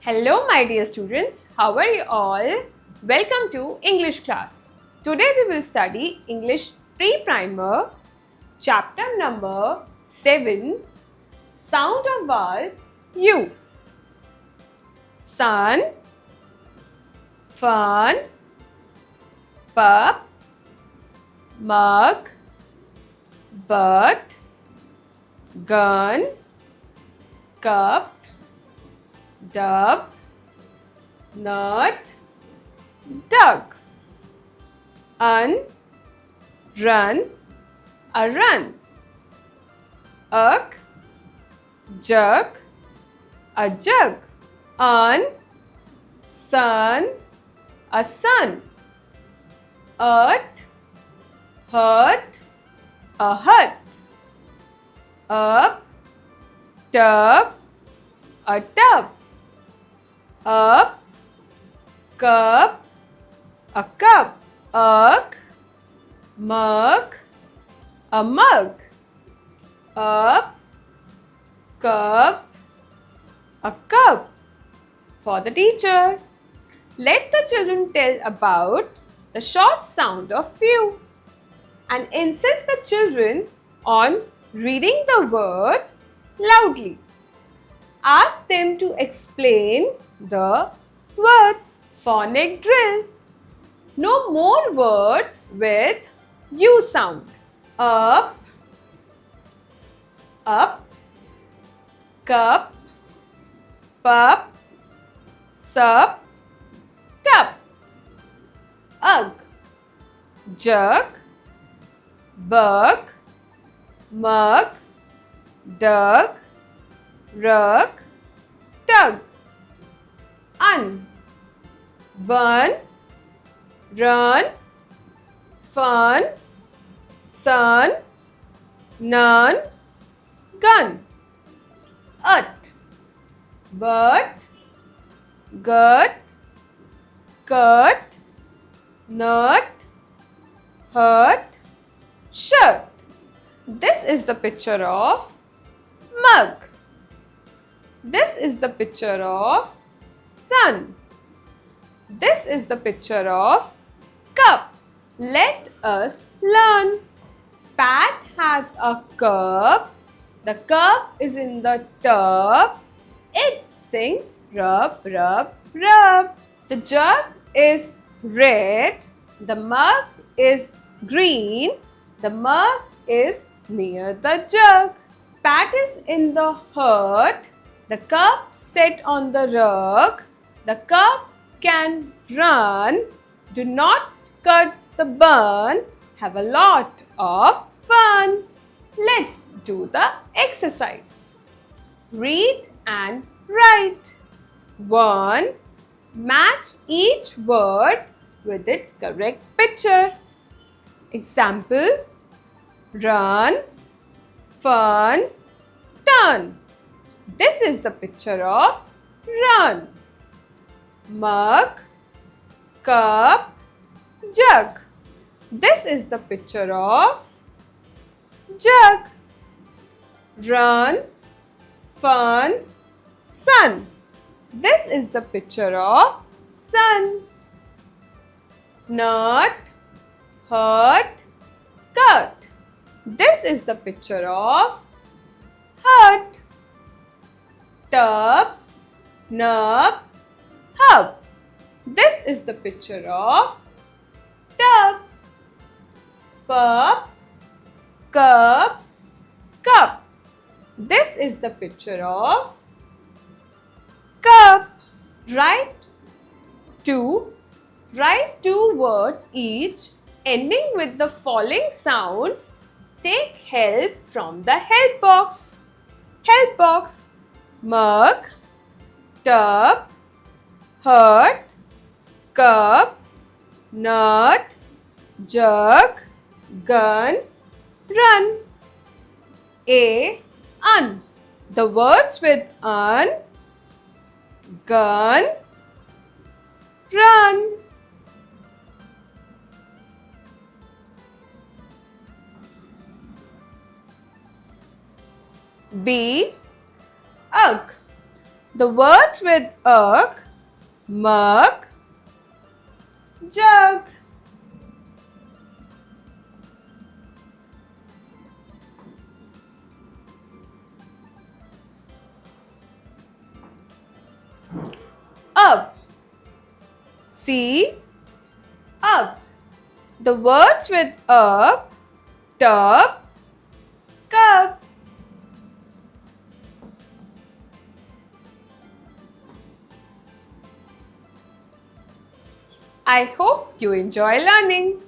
Hello my dear students, how are you all? Welcome to English class. Today we will study English pre-primer, chapter number 7, Sound of Vowel U. Sun, fun, pup, mug, bird, gun, cup, dove, nut, duck, run, a run, jug, a jug, sun, a sun, earth, hurt, a hut, up, tub, a tub, up, cup, a cup, mug, a mug, up, cup, a cup. For the teacher, let the children tell about the short sound of few and insist the children on reading the words loudly. Ask them to explain the words. Phonic drill. No more words with U sound. Up, cup, pup, sup, tup. Jug, bug, mug, dug, rug, tug. Bun, run, fun, sun, none, gun. But, gut, cut, nut, hurt, shirt. This is the picture of mug. This is the picture of sun. This is the picture of cup. Let us learn. Pat has a cup. The cup is in the tub. It sings rub, rub, rub. The jug is red. The mug is green. The mug is near the jug. Pat is in the hut. The cup set on the rug. The cup can run. Do not cut the bun. Have a lot of fun. Let's do the exercise. Read and write. 1. Match each word with its correct picture. Example: run, fun, turn. This is the picture of run. Mug, cup, jug. This is the picture of jug. Run, fun, sun. This is the picture of sun. Nut, hurt, cut. This is the picture of hut. Tub, nub, hub. This is the picture of tub. Pup, cup, cup. This is the picture of cup. Write two words each ending with the following sounds. Take help from the help box. Help box: mug, tub, hurt, cup, nut, jug, gun, run. A. The words with gun, run. B. Ugh. The words with uk, mug, jug. Up. See? Up. The words with up, tub, cup. I hope you enjoy learning.